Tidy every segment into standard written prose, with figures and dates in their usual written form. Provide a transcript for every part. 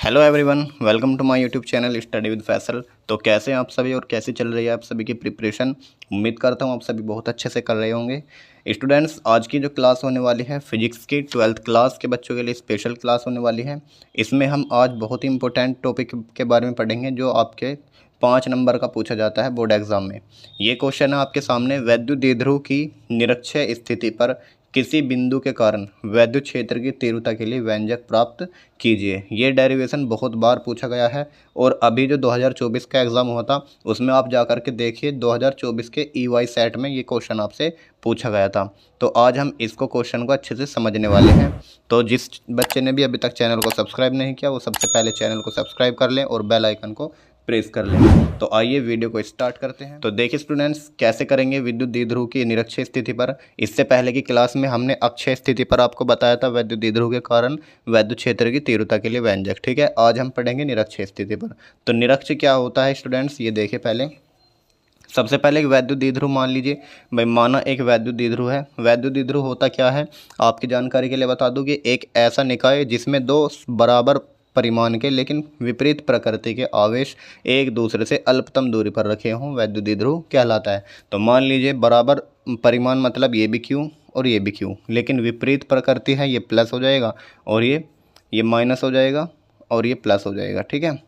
Hello everyone, welcome to my YouTube channel study with Faisal. तो कैसे हैं आप सभी और कैसी चल रही है आप सभी की प्रिपरेशन। उम्मीद करता हूं आप सभी बहुत अच्छे से कर रहे होंगे। स्टूडेंट्स, आज की जो क्लास होने वाली है फिजिक्स की 12th क्लास के बच्चों के लिए स्पेशल क्लास होने वाली है। इसमें हम आज बहुत ही इंपॉर्टेंट टॉपिक के बारे में पढ़ेंगे जो आपके 5 नंबर का पूछा जाता है बोर्ड एग्जाम में। ये क्वेश्चन है आपके सामने, वैद्युत द्विध्रुव की निरक्षीय स्थिति पर किसी बिंदु के कारण वैद्युत क्षेत्र की तीव्रता के लिए व्यंजक प्राप्त कीजिए। ये डेरिवेशन बहुत बार पूछा गया है और अभी जो 2024 का एग्ज़ाम हुआ था उसमें आप जाकर के देखिए 2024 के EY सेट में ये क्वेश्चन आपसे पूछा गया था। तो आज हम इसको क्वेश्चन को अच्छे से समझने वाले हैं। तो जिस बच्चे ने भी अभी तक चैनल को सब्सक्राइब नहीं किया वो सबसे पहले चैनल को सब्सक्राइब कर लें और बेल आइकन को प्रेस कर लें। तो आइए वीडियो को स्टार्ट करते हैं। तो देखिए स्टूडेंट्स, कैसे करेंगे विद्युत द्विध्रुव की निरक्षीय स्थिति पर। इससे पहले की क्लास में हमने अक्षय स्थिति पर आपको बताया था वैद्युत द्विध्रुव के कारण वैद्युत क्षेत्र की तीव्रता के लिए व्यंजक। ठीक है, आज हम पढ़ेंगे निरक्षीय स्थिति पर। तो निरक्ष क्या होता है स्टूडेंट्स, ये देखिए पहले। सबसे पहले एक वैद्युत द्विध्रुव मान लीजिए भाई, माना एक वैद्युत द्विध्रुव है। वैद्युत द्विध्रुव होता क्या है, आपकी जानकारी के लिए बता दूं कि एक ऐसा निकाय जिसमें दो बराबर परिमाण के लेकिन विपरीत प्रकृति के आवेश एक दूसरे से अल्पतम दूरी पर रखे हों, वैद्युत द्विध्रुव कहलाता है। तो मान लीजिए बराबर परिमाण मतलब ये भी क्यू और ये भी क्यू, लेकिन विपरीत प्रकृति है, ये प्लस हो जाएगा और ये माइनस हो जाएगा और ये प्लस हो जाएगा। ठीक है,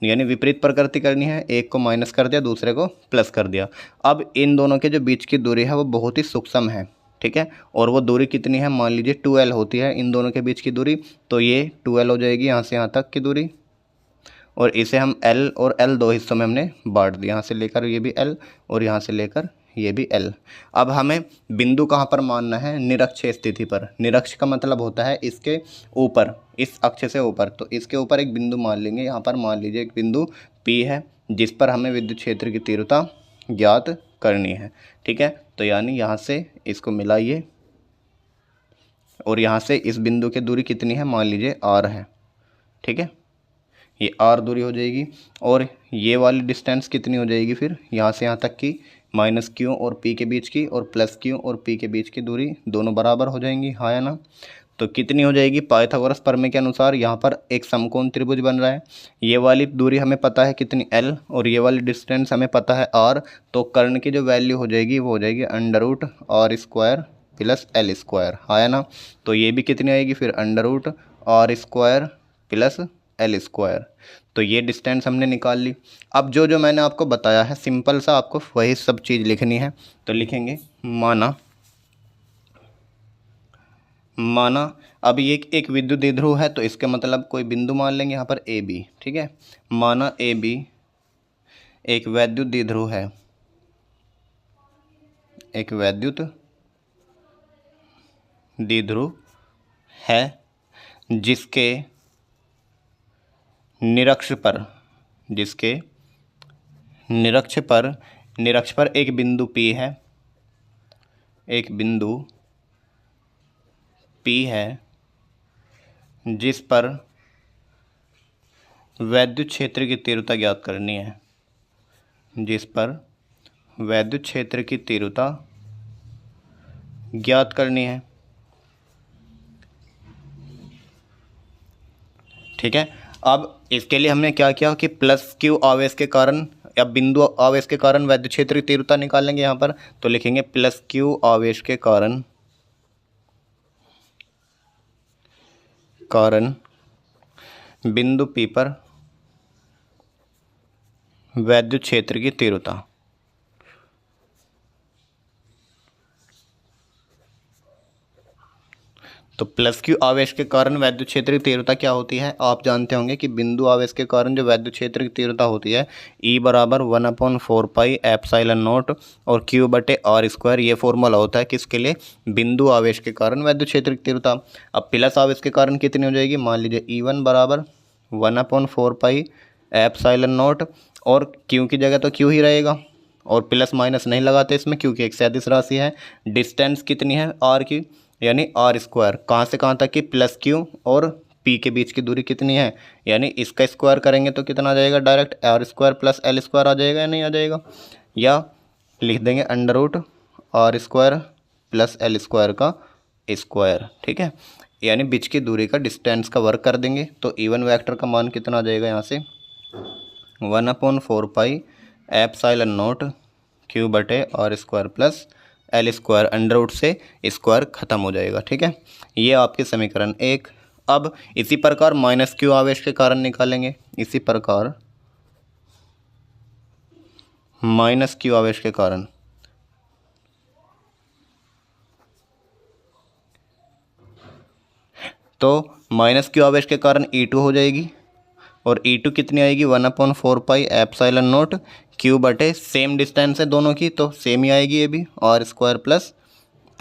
यानी विपरीत प्रकृति करनी है, एक को माइनस कर दिया दूसरे को प्लस कर दिया। अब इन दोनों के जो बीच की दूरी है वो बहुत ही सूक्ष्म है। ठीक है, और वो दूरी कितनी है, मान लीजिए 2L होती है इन दोनों के बीच की दूरी। तो ये 2L हो जाएगी यहाँ से यहाँ तक की दूरी, और इसे हम L और L दो हिस्सों में हमने बांट दिया, यहाँ से लेकर ये भी L और यहाँ से लेकर ये भी L। अब हमें बिंदु कहाँ पर मानना है, निरक्षीय स्थिति पर। निरक्ष का मतलब होता है इसके ऊपर, इस अक्ष से ऊपर। तो इसके ऊपर एक बिंदु मान लेंगे। यहाँ पर मान लीजिए एक बिंदु P है जिस पर हमें विद्युत क्षेत्र की तीव्रता ज्ञात करनी है। ठीक है, तो यानी यहाँ से इसको मिलाइए और यहाँ से इस बिंदु की दूरी कितनी है, मान लीजिए R है। ठीक है, ये R दूरी हो जाएगी और ये वाली डिस्टेंस कितनी हो जाएगी फिर, यहाँ से यहाँ तक की माइनस Q और P के बीच की और प्लस Q और P के बीच की दूरी दोनों बराबर हो जाएंगी, हाँ या ना। तो कितनी हो जाएगी, पाइथागोरस प्रमेय के अनुसार यहाँ पर एक समकोण त्रिभुज बन रहा है। ये वाली दूरी हमें पता है कितनी L और ये वाली डिस्टेंस हमें पता है R। तो कर्ण की जो वैल्यू हो जाएगी वो हो जाएगी √R² प्लस L², हाँ या ना। तो ये भी कितनी आएगी फिर √R² प्लस L²। तो ये डिस्टेंस हमने निकाल ली। अब जो जो मैंने आपको बताया है सिंपल सा आपको वही सब चीज़ लिखनी है। तो लिखेंगे माना अब ये एक विद्युत द्विध्रुव है, तो इसके मतलब कोई बिंदु मान लेंगे यहाँ पर AB। ठीक है, माना AB एक वैद्युत द्विध्रुव है, एक वैद्युत द्विध्रुव है जिसके निरक्ष पर एक बिंदु P है, एक बिंदु P है जिस पर वैद्युत क्षेत्र की तीव्रता ज्ञात करनी है, जिस पर वैद्युत क्षेत्र की तीव्रता ज्ञात करनी है। ठीक है, अब इसके लिए हमने क्या किया कि प्लस Q आवेश के कारण या बिंदु आवेश के कारण वैद्युत क्षेत्र की तीव्रता निकालेंगे यहाँ पर। तो लिखेंगे प्लस Q आवेश के कारण बिंदु P पर वैद्युत क्षेत्र की तीव्रता। तो प्लस Q आवेश के कारण वैद्युत क्षेत्र की तीव्रता क्या होती है, आप जानते होंगे कि बिंदु आवेश के कारण जो वैद्युत क्षेत्र की तीव्रता होती है E बराबर 1/4πε0 और Q/R²। ये फॉर्मूला होता है किसके लिए, बिंदु आवेश के कारण वैद्युत क्षेत्र की तीव्रता। अब प्लस आवेश के कारण कितनी हो जाएगी, मान लीजिए E1 बराबर 1/4πε0 और Q की जगह तो Q ही रहेगा और प्लस माइनस नहीं लगाते इसमें क्योंकि एक सदिश राशि है। डिस्टेंस कितनी है R की, यानी R²। कहाँ से कहाँ तक की, प्लस Q और P के बीच की दूरी कितनी है, यानी इसका स्क्वायर करेंगे तो कितना आ जाएगा, डायरेक्ट R² प्लस L² आ जाएगा या नहीं आ जाएगा, या लिख देंगे √R² प्लस L² का स्क्वायर। ठीक है, यानी बीच की दूरी का डिस्टेंस का वर्क कर देंगे। तो E1 वेक्टर का मान कितना आ जाएगा यहाँ से 1/4 एप्सिलॉन नॉट Q बटे R square plus L square under root से स्क्वायर खत्म हो जाएगा। ठीक है, ये आपके समीकरण 1। अब इसी प्रकार -Q आवेश के कारण निकालेंगे। इसी प्रकार -Q आवेश के कारण तो -Q आवेश के कारण E2 हो जाएगी और E2 कितनी आएगी 1/4 एप्सिलॉन नॉट Q बटे सेम डिस्टेंस है दोनों की तो सेम ही आएगी ये भी R square plus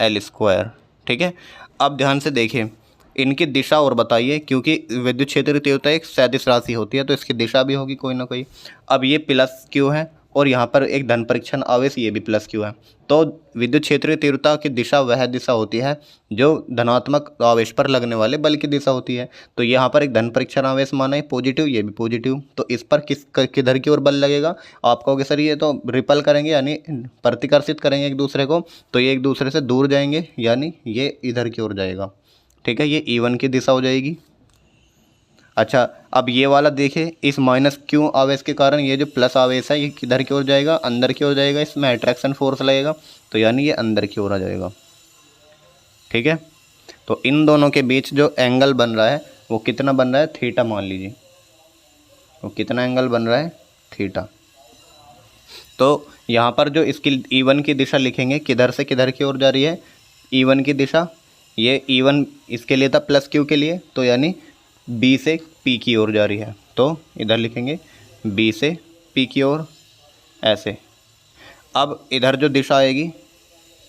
L square. ठीक है, अब ध्यान से देखिए इनकी दिशा और बताइए, क्योंकि विद्युत क्षेत्र की तीव्रता एक सदिश राशि होती है तो इसकी दिशा भी होगी कोई ना कोई। अब ये प्लस Q है और यहाँ पर एक धन परीक्षण आवेश ये भी प्लस Q है, तो विद्युत क्षेत्र की तीव्रता की दिशा वह दिशा होती है जो धनात्मक आवेश पर लगने वाले बल की दिशा होती है। तो यहाँ पर एक धन परीक्षण आवेश माना है पॉजिटिव, ये भी पॉजिटिव, तो इस पर किधर की ओर बल लगेगा। आप कहोगे सर ये तो रिपल करेंगे यानी प्रतिकर्षित करेंगे एक दूसरे को, तो ये एक दूसरे से दूर जाएंगे यानी ये इधर की ओर जाएगा। ठीक है, ये E1 की दिशा हो जाएगी। अच्छा, अब ये वाला देखिए इस -Q आवेश के कारण ये जो प्लस आवेश है ये किधर की ओर जाएगा, अंदर की ओर जाएगा, इसमें अट्रैक्शन फोर्स लगेगा तो यानी ये अंदर की ओर आ जाएगा। ठीक है, तो इन दोनों के बीच जो एंगल बन रहा है वो कितना बन रहा है थीटा मान लीजिए, वो कितना एंगल बन रहा है थीटा। तो यहाँ पर जो इसकी E1 की दिशा लिखेंगे किधर से किधर की ओर जा रही है E1 की दिशा, ये E1 इसके लिए था +Q के लिए तो यानी B से P की ओर जा रही है, तो इधर लिखेंगे B से P की ओर ऐसे। अब इधर जो दिशा आएगी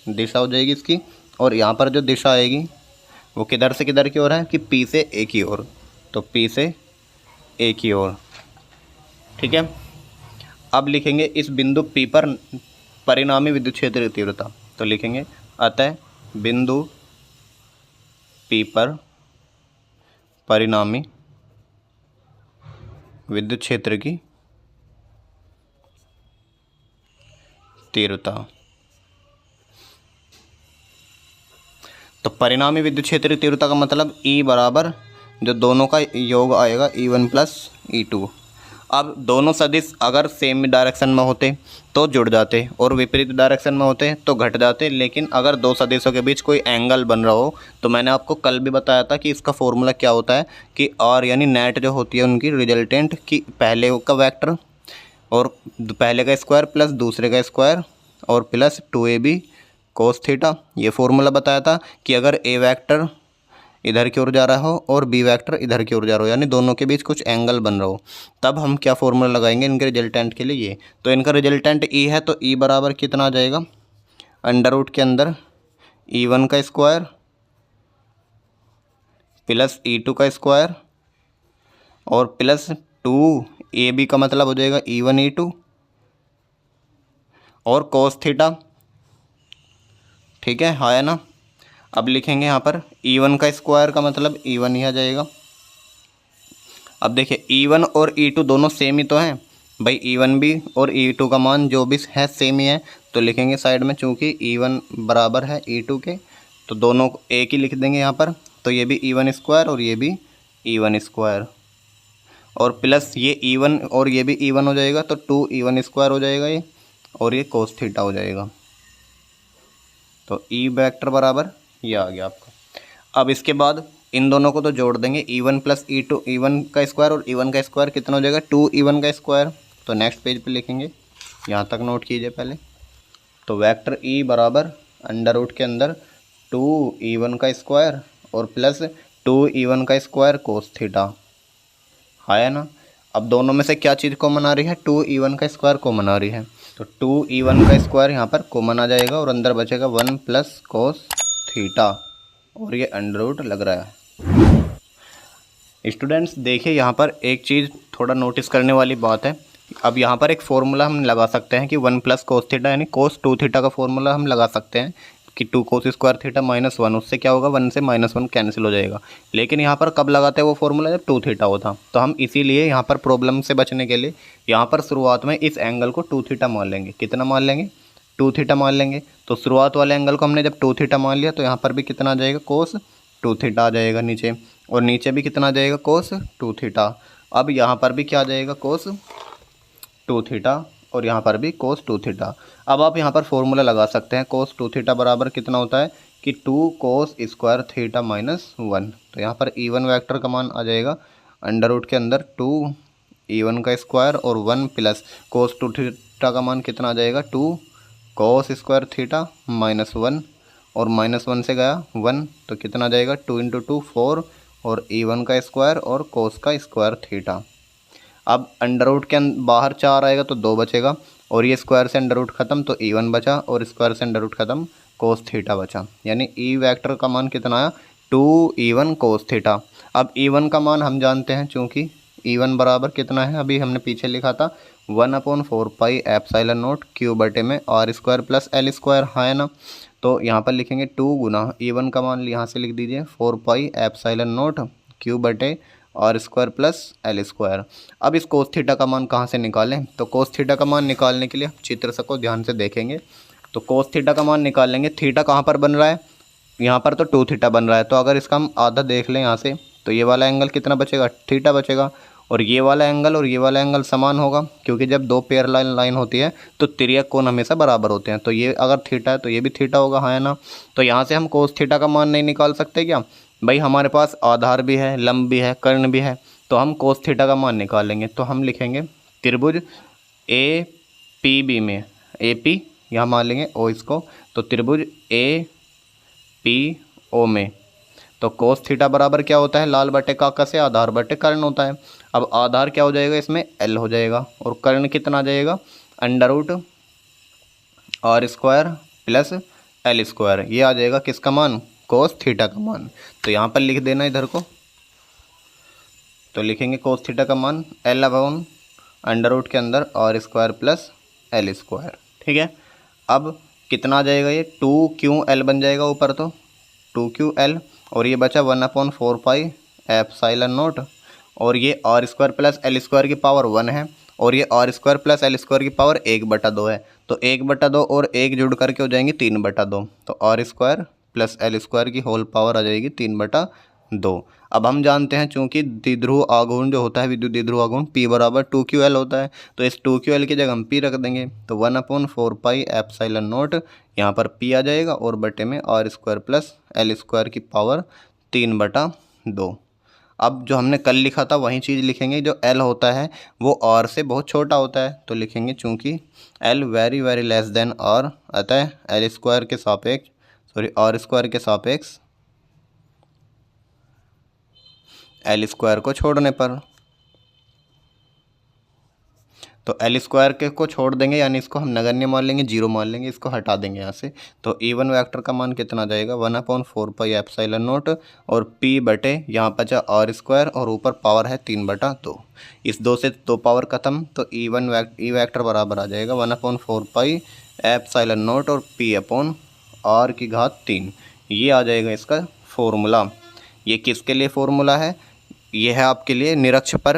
दिशा हो जाएगी इसकी, और यहाँ पर जो दिशा आएगी वो किधर से किधर की ओर है कि P से A की ओर, तो P से A की ओर। ठीक है, अब लिखेंगे इस बिंदु P पर परिणामी विद्युत क्षेत्र की तीव्रता, तो लिखेंगे अतः बिंदु P पर परिणामी विद्युत क्षेत्र की तीव्रता। तो परिणामी विद्युत क्षेत्र की तीव्रता का मतलब E बराबर जो दोनों का योग आएगा E1 प्लस E2। अब दोनों सदिश अगर सेम डायरेक्शन में होते तो जुड़ जाते और विपरीत डायरेक्शन में होते तो घट जाते, लेकिन अगर दो सदिशों के बीच कोई एंगल बन रहा हो तो मैंने आपको कल भी बताया था कि इसका फॉर्मूला क्या होता है कि R यानी नेट जो होती है उनकी रिजल्टेंट की पहले का वेक्टर और पहले का स्क्वायर प्लस दूसरे का स्क्वायर और प्लस 2AB cos थीटा। ये फॉर्मूला बताया था कि अगर A वेक्टर इधर की ओर जा रहा हो और B वेक्टर इधर की ओर जा रहा हो यानी दोनों के बीच कुछ एंगल बन रहा हो, तब हम क्या फॉर्मूला लगाएंगे इनके रिजल्टेंट के लिए। ये तो इनका रिजल्टेंट E है तो E बराबर कितना आ जाएगा अंडर रूट के अंदर E1 का स्क्वायर प्लस E2 का स्क्वायर और प्लस 2AB का मतलब हो जाएगा E1 E2 और cos थीटा। ठीक है, है ना। अब लिखेंगे यहाँ पर E1 का स्क्वायर का मतलब E1 ही आ जाएगा। अब देखिए E1 और E2 दोनों सेम ही तो हैं भाई, E1 भी और E2 का मान जो भी है सेम ही है, तो लिखेंगे साइड में चूँकि E1 बराबर है E2 के तो दोनों एक ही लिख देंगे यहाँ पर, तो ये भी E1 स्क्वायर और ये भी E1 स्क्वायर और प्लस ये E1 और ये भी E1 हो जाएगा तो 2E1 स्क्वायर हो जाएगा ये, और ये cos थीटा हो जाएगा। तो E वेक्टर बराबर ये आ गया आपका। अब इसके बाद इन दोनों को तो जोड़ देंगे E1 प्लस E2, E1 का स्क्वायर और E1 का स्क्वायर कितना हो जाएगा 2E1 का स्क्वायर। तो नेक्स्ट पेज पे लिखेंगे, यहाँ तक नोट कीजिए पहले। तो वेक्टर E बराबर अंडर रूट के अंदर 2E1 का स्क्वायर और प्लस 2E1 का स्क्वायर cos थीटा, है ना। अब दोनों में से क्या चीज़ कॉमन आ रही है 2E1 का स्क्वायर कॉमन आ रही है, तो 2E1 का स्क्वायर यहाँ पर कॉमन आ जाएगा और अंदर बचेगा 1 प्लस cos थीटा और ये अंडर रूट लग रहा है। स्टूडेंट्स देखिए यहाँ पर एक चीज़ थोड़ा नोटिस करने वाली बात है। अब यहाँ पर एक फार्मूला हम लगा सकते हैं कि 1 प्लस cos थीटा यानी cos 2 थीटा का फार्मूला हम लगा सकते हैं कि 2 cos स्क्वायर थीटा -1, उससे क्या होगा 1 से -1 कैंसिल हो जाएगा। लेकिन यहाँ पर कब लगाते हैं वो फार्मूला जब 2 थीटा होता, तो हम इसीलिए यहाँ पर प्रॉब्लम से बचने के लिए यहाँ पर शुरुआत में इस एंगल को 2 थीटा मान लेंगे। कितना मान लेंगे 2 थीटा मान लेंगे। तो शुरुआत वाले एंगल को हमने जब 2 थीटा मान लिया तो यहाँ पर भी कितना आ जाएगा cos 2 थीटा आ जाएगा नीचे, और नीचे भी कितना आ जाएगा कोस 2 थीटा। अब यहाँ पर भी क्या आ जाएगा कोस 2 थीटा, और यहाँ पर भी कोस 2 थीटा। अब आप यहाँ पर फॉर्मूला लगा सकते हैं, कोस 2 थीटा बराबर कितना होता है कि 2 कोस स्क्वायर थीटा माइनस 1। तो यहाँ पर E1 वेक्टर का मान आ जाएगा अंडर रूट के अंदर 2 E1 का स्क्वायर और 1 प्लस कोस 2 थीटा का मान कितना आ जाएगा 2 कोस स्क्वायर थीटा माइनस 1, और माइनस 1 से गया 1 तो कितना आ जाएगा 2 इंटू 2 4, और E1 का स्क्वायर और कोस का स्क्वायर थीटा। अब अंडर रूट के बाहर 4 आएगा तो 2 बचेगा, और ये स्क्वायर से अंडर रूट खत्म तो E1 बचा, और स्क्वायर से अंडर रूट खत्म कोस थीटा बचा। यानी E वेक्टर का मान कितना आया 2E1 कोस थीटा। अब E1 का मान हम जानते हैं, चूँकि E1 बराबर कितना है अभी हमने पीछे लिखा था 1/4 पाई एप्सिलॉन नॉट क्यू बटे में R square plus L square है ना। तो यहाँ पर लिखेंगे 2 गुना E1 का मान यहाँ से लिख दीजिए 4 पाई एप्सिलॉन नॉट क्यू बटे R square plus L square. अब इस कोस थीटा का मान कहाँ से निकालें, तो कोस थीटा का मान निकालने के लिए चित्र से को ध्यान से देखेंगे। तो कोस थीटा का मान निकालेंगे, थीटा कहाँ पर बन रहा है, यहाँ पर तो 2 थीटा बन रहा है, तो अगर इसका हम आधा देख लें यहाँ से तो ये वाला एंगल कितना बचेगा थीटा बचेगा, और ये वाला एंगल और ये वाला एंगल समान होगा, क्योंकि जब दो पेयर लाइन होती है तो तिर्यक कोण हमेशा बराबर होते हैं। तो ये अगर थीटा है तो ये भी थीटा होगा, है ना। तो यहाँ से हम कोस थीटा का मान नहीं निकाल सकते क्या भाई, हमारे पास आधार भी है, लंब भी है, कर्ण भी है, तो हम कोस थीटा का मान निकालेंगे। तो हम लिखेंगे त्रिभुज ए पी बी में, ए पी यहाँ मान लेंगे ओ इसको, तो त्रिभुज ए पी ओ में तो कोस थीटा बराबर क्या होता है, लाल बटे काका से आधार बटे कर्ण होता है। अब आधार क्या हो जाएगा इसमें एल हो जाएगा, और कर्ण कितना आ जाएगा under root R square plus L square. ये आ जाएगा किसका मान कोस थीटा का मान। तो यहाँ पर लिख देना इधर को, तो लिखेंगे कोस थीटा का मान एल अपॉन अंडर रूट के अंदर R square plus L square. ठीक है, अब कितना आ जाएगा ये 2QL बन जाएगा ऊपर, तो 2QL, और ये बचा 1/4 पाई एप्सिलॉन नॉट, और ये R square plus L square की पावर 1 है, और ये R square plus L square की पावर 1/2 है। तो 1/2 और 1 जुड़ करके हो जाएंगी 3/2, तो R square plus L square की होल पावर आ जाएगी 3/2। अब हम जानते हैं चूंकि द्विध्रुव आघूर्ण जो होता है, विद्युत द्विध्रुव आघूर्ण P बराबर 2QL होता है, तो इस 2QL की जगह हम P रख देंगे, तो 1/4 पाई एप्सिलॉन नॉट यहाँ पर P आ जाएगा, और बटे में R square plus L square की पावर 3/2। अब जो हमने कल लिखा था वही चीज़ लिखेंगे, जो L होता है वो R से बहुत छोटा होता है, तो लिखेंगे चूँकि L very very less than R, अतः एल स्क्वायर के सापेक्ष आर स्क्वायर के सापेक्ष एल स्क्वायर को छोड़ने पर, तो एल स्क्वायर के को छोड़ देंगे, यानी इसको हम नगण्य मान लेंगे, 0 मान लेंगे, इसको हटा देंगे यहाँ से। तो E1 वेक्टर का मान कितना जाएगा 1/4 पाई एप्सिलॉन नॉट, और P बटे यहाँ बचा आर स्क्वायर, और ऊपर पावर है 3/2। इस 2 से 2 पावर खत्म, तो E वेक्टर बराबर आ जाएगा 1/4 पाई एप्सिलॉन नॉट और P अपॉन आर की घात 3। ये आ जाएगा इसका फॉर्मूला। ये किसके लिए फॉर्मूला है, ये है आपके लिए निरक्ष पर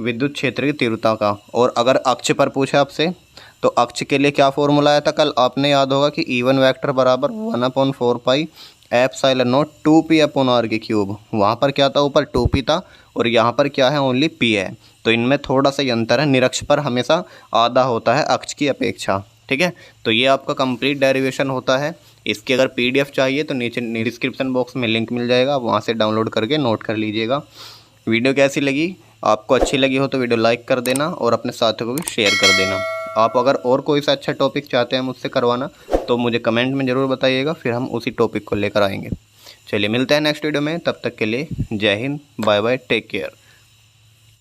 विद्युत क्षेत्र की तीव्रता का। और अगर अक्ष पर पूछे आपसे, तो अक्ष के लिए क्या फॉर्मूला आया था कल, आपने याद होगा कि E1 वेक्टर बराबर 1/4 pi epsilon not 2P upon R की क्यूब। वहाँ पर क्या था, ऊपर 2P था, और यहाँ पर क्या है ओनली P है, तो इनमें थोड़ा सा अंतर है। निरक्ष पर हमेशा आधा होता है अक्ष की अपेक्षा। ठीक है, तो ये आपका कंप्लीट डेरिवेशन होता है। इसकी अगर PDF चाहिए तो नीचे डिस्क्रिप्शन बॉक्स में लिंक मिल जाएगा, वहाँ से डाउनलोड करके नोट कर लीजिएगा। वीडियो कैसी लगी, आपको अच्छी लगी हो तो वीडियो लाइक कर देना, और अपने साथियों को भी शेयर कर देना। आप अगर और कोई सा अच्छा टॉपिक चाहते हैं मुझसे करवाना तो मुझे कमेंट में ज़रूर बताइएगा, फिर हम उसी टॉपिक को लेकर आएंगे। चलिए मिलते हैं नेक्स्ट वीडियो में, तब तक के लिए जय हिंद, बाय बाय, टेक केयर।